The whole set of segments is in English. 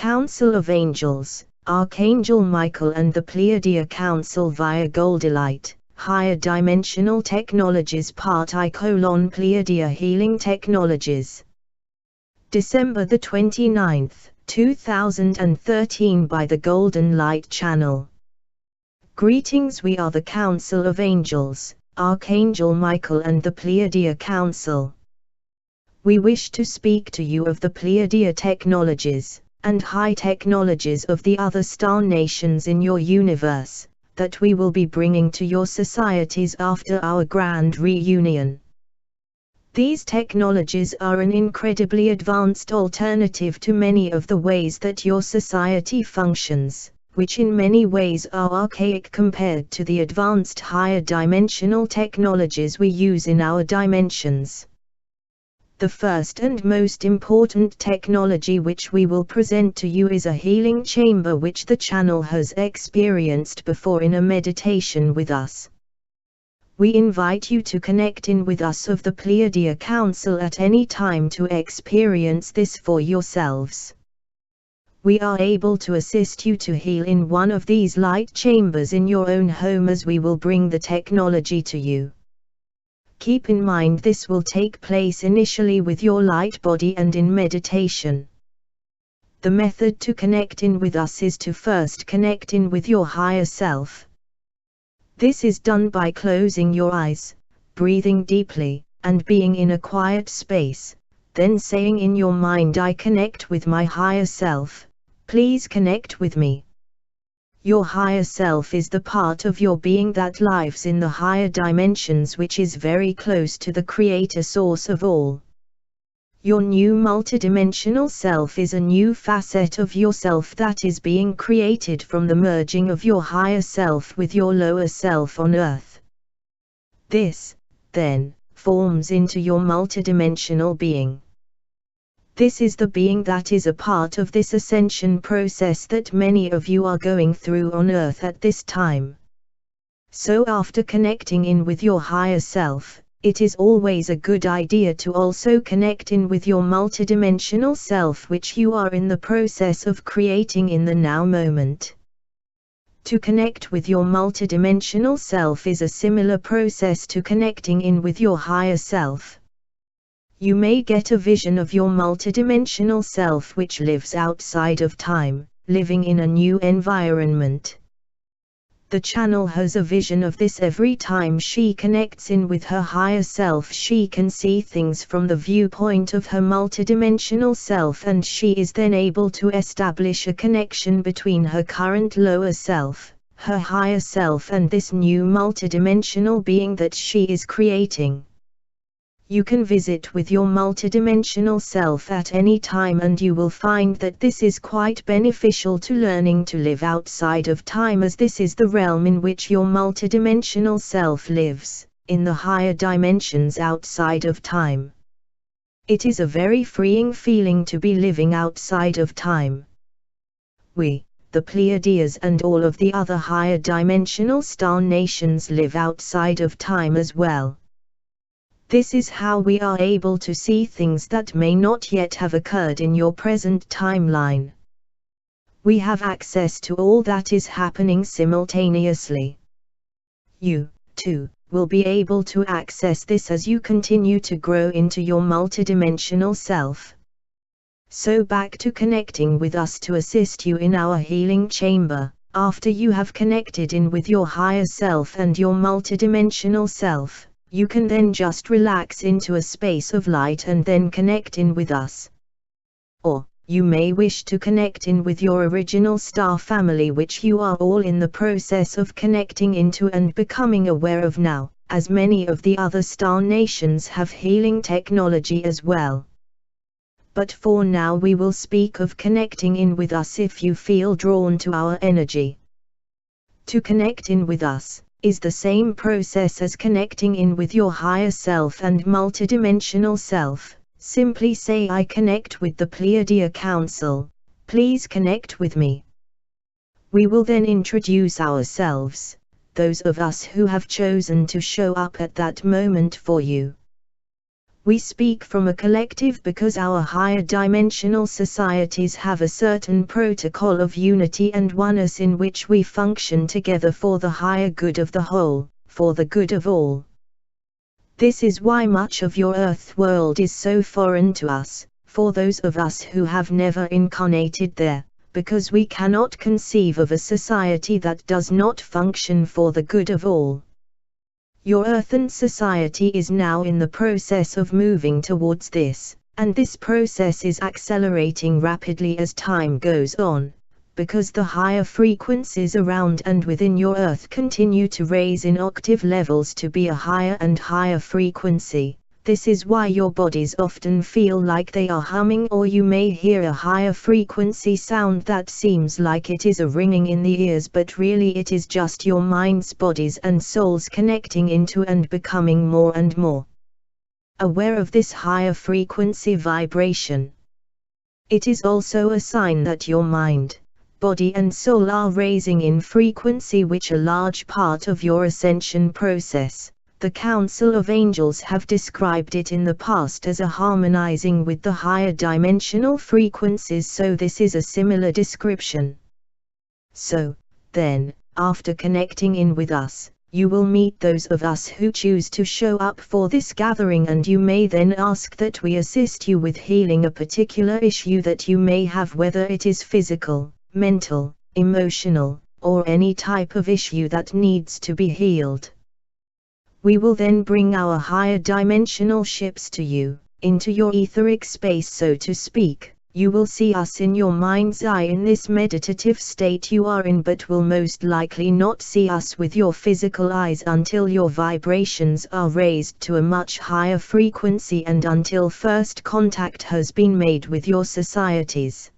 Council of Angels, Archangel Michael and the Pleiadian Council via Goldilite, Higher Dimensional Technologies Part I:(Pleiadian Healing Technologies. December the 29th, 2013 by the Golden Light Channel. Greetings, we are the Council of Angels, Archangel Michael and the Pleiadian Council. We wish to speak to you of the Pleiadian technologies and high technologies of the other star nations in your universe, that we will be bringing to your societies after our grand reunion. These technologies are an incredibly advanced alternative to many of the ways that your society functions, which in many ways are archaic compared to the advanced higher dimensional technologies we use in our dimensions. The first and most important technology which we will present to you is a healing chamber which the channel has experienced before in a meditation with us. We invite you to connect in with us of the Pleiadian Council at any time to experience this for yourselves. We are able to assist you to heal in one of these light chambers in your own home as we will bring the technology to you. Keep in mind this will take place initially with your light body and in meditation. The method to connect in with us is to first connect in with your higher self. This is done by closing your eyes, breathing deeply, and being in a quiet space, then saying in your mind, I connect with my higher self, please connect with me. Your higher self is the part of your being that lives in the higher dimensions, which is very close to the creator source of all. Your new multidimensional self is a new facet of yourself that is being created from the merging of your higher self with your lower self on earth. This, then, forms into your multidimensional being. This is the being that is a part of this ascension process that many of you are going through on earth at this time. So after connecting in with your higher self, it is always a good idea to also connect in with your multidimensional self, which you are in the process of creating in the now moment. To connect with your multidimensional self is a similar process to connecting in with your higher self. You may get a vision of your multidimensional self which lives outside of time, living in a new environment. The channel has a vision of this every time she connects in with her higher self. She can see things from the viewpoint of her multidimensional self, and she is then able to establish a connection between her current lower self, her higher self, and this new multidimensional being that she is creating. You can visit with your multidimensional self at any time, and you will find that this is quite beneficial to learning to live outside of time, as this is the realm in which your multidimensional self lives, in the higher dimensions outside of time. It is a very freeing feeling to be living outside of time. We, the Pleiadians and all of the other higher dimensional star nations, live outside of time as well. This is how we are able to see things that may not yet have occurred in your present timeline. We have access to all that is happening simultaneously. You, too, will be able to access this as you continue to grow into your multidimensional self. So back to connecting with us to assist you in our healing chamber. After you have connected in with your higher self and your multidimensional self, you can then just relax into a space of light and then connect in with us. Or, you may wish to connect in with your original star family, which you are all in the process of connecting into and becoming aware of now, as many of the other star nations have healing technology as well. But for now we will speak of connecting in with us if you feel drawn to our energy. To connect in with us is the same process as connecting in with your higher self and multidimensional self. Simply say, I connect with the Pleiadian Council, please connect with me. We will then introduce ourselves, those of us who have chosen to show up at that moment for you. We speak from a collective because our higher dimensional societies have a certain protocol of unity and oneness in which we function together for the higher good of the whole, for the good of all. This is why much of your Earth world is so foreign to us, for those of us who have never incarnated there, because we cannot conceive of a society that does not function for the good of all. Your earthen society is now in the process of moving towards this, and this process is accelerating rapidly as time goes on, because the higher frequencies around and within your earth continue to raise in octave levels to be a higher and higher frequency. This is why your bodies often feel like they are humming, or you may hear a higher frequency sound that seems like it is a ringing in the ears, but really it is just your minds, bodies and souls connecting into and becoming more and more aware of this higher frequency vibration. It is also a sign that your mind, body and soul are raising in frequency, which a large part of your ascension process. The Council of Angels have described it in the past as a harmonizing with the higher dimensional frequencies, so this is a similar description. So, then, after connecting in with us, you will meet those of us who choose to show up for this gathering, and you may then ask that we assist you with healing a particular issue that you may have, whether it is physical, mental, emotional, or any type of issue that needs to be healed. We will then bring our higher dimensional ships to you, into your etheric space, so to speak. You will see us in your mind's eye in this meditative state you are in, but will most likely not see us with your physical eyes until your vibrations are raised to a much higher frequency and until first contact has been made with your societies.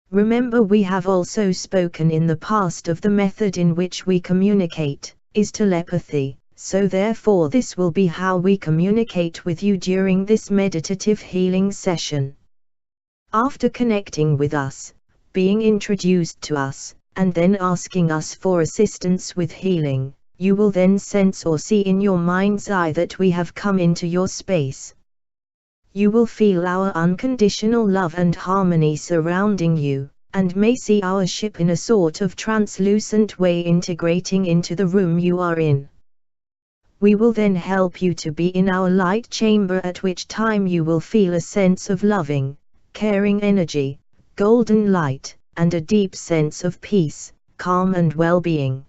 Remember, we have also spoken in the past of the method in which we communicate, is telepathy. So therefore this will be how we communicate with you during this meditative healing session. After connecting with us, being introduced to us, and then asking us for assistance with healing, you will then sense or see in your mind's eye that we have come into your space. You will feel our unconditional love and harmony surrounding you, and may see our ship in a sort of translucent way integrating into the room you are in. We will then help you to be in our light chamber, at which time you will feel a sense of loving, caring energy, golden light, and a deep sense of peace, calm and well-being.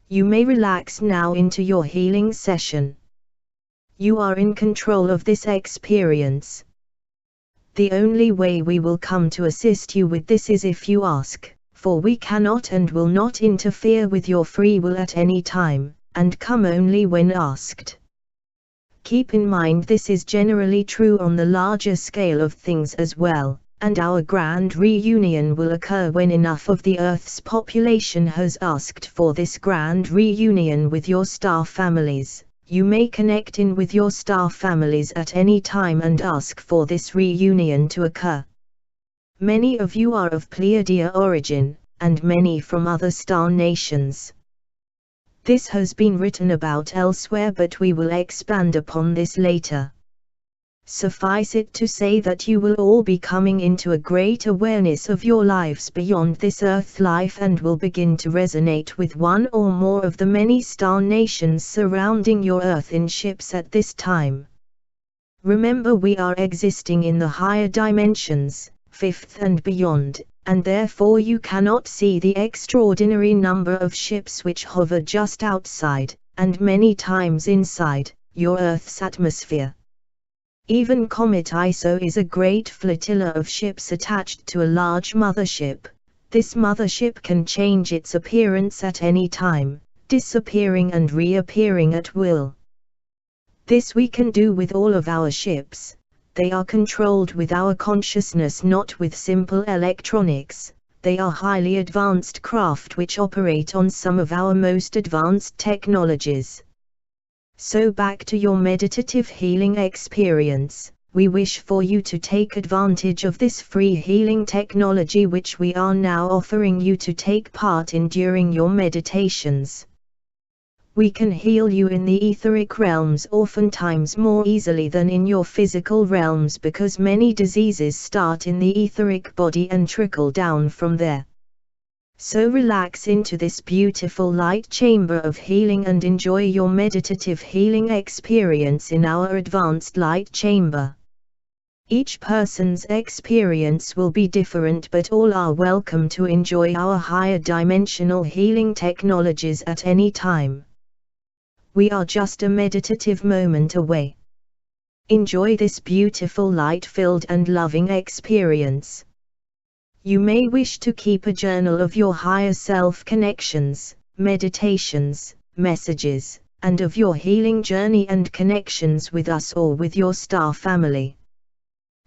You may relax now into your healing session. You are in control of this experience. The only way we will come to assist you with this is if you ask, for we cannot and will not interfere with your free will at any time, and come only when asked. Keep in mind this is generally true on the larger scale of things as well, and our grand reunion will occur when enough of the Earth's population has asked for this grand reunion with your star families. You may connect in with your star families at any time and ask for this reunion to occur. Many of you are of Pleiadian origin, and many from other star nations. This has been written about elsewhere, but we will expand upon this later. Suffice it to say that you will all be coming into a great awareness of your lives beyond this earth life and will begin to resonate with one or more of the many star nations surrounding your earth in ships at this time. Remember, we are existing in the higher dimensions, fifth and beyond, and therefore you cannot see the extraordinary number of ships which hover just outside, and many times inside, your Earth's atmosphere. Even Comet ISO is a great flotilla of ships attached to a large mothership. This mothership can change its appearance at any time, disappearing and reappearing at will. This we can do with all of our ships. They are controlled with our consciousness, not with simple electronics. They are highly advanced craft which operate on some of our most advanced technologies. So back to your meditative healing experience. We wish for you to take advantage of this free healing technology which we are now offering you to take part in during your meditations. We can heal you in the etheric realms oftentimes more easily than in your physical realms, because many diseases start in the etheric body and trickle down from there. So relax into this beautiful light chamber of healing and enjoy your meditative healing experience in our advanced light chamber. Each person's experience will be different, but all are welcome to enjoy our higher dimensional healing technologies at any time. We are just a meditative moment away. Enjoy this beautiful light-filled and loving experience. You may wish to keep a journal of your higher self connections, meditations, messages, and of your healing journey and connections with us or with your star family.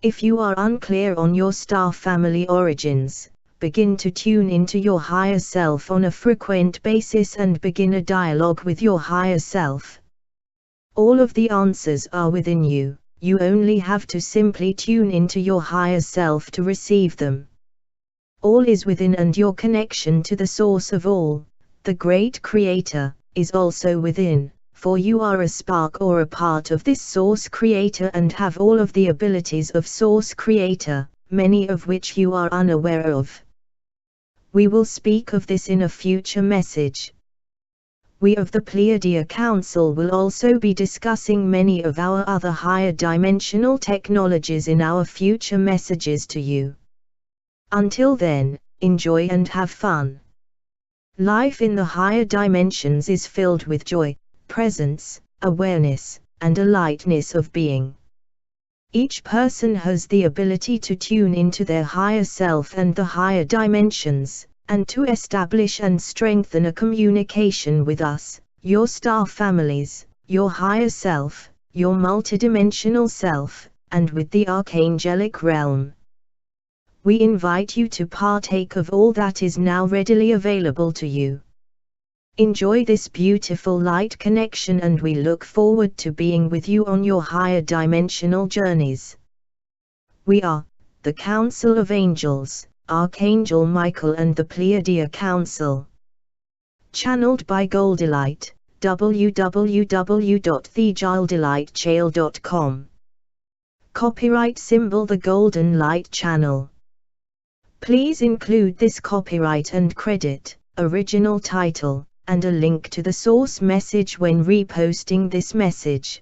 If you are unclear on your star family origins, begin to tune into your higher self on a frequent basis and begin a dialogue with your higher self. All of the answers are within you, you only have to simply tune into your higher self to receive them. All is within, and your connection to the source of all, the great creator, is also within, for you are a spark or a part of this source creator and have all of the abilities of source creator, many of which you are unaware of. We will speak of this in a future message. We of the Pleiadia Council will also be discussing many of our other higher dimensional technologies in our future messages to you. Until then, enjoy and have fun. Life in the higher dimensions is filled with joy, presence, awareness, and a lightness of being. Each person has the ability to tune into their higher self and the higher dimensions, and to establish and strengthen a communication with us, your star families, your higher self, your multidimensional self, and with the archangelic realm. We invite you to partake of all that is now readily available to you. Enjoy this beautiful light connection, and we look forward to being with you on your higher dimensional journeys. We are the Council of Angels, Archangel Michael and the Pleiadia Council. Channeled by Goldelight, www.thegildelightchannel.com. Copyright symbol The Golden Light Channel. Please include this copyright and credit, original title, and a link to the source message when reposting this message.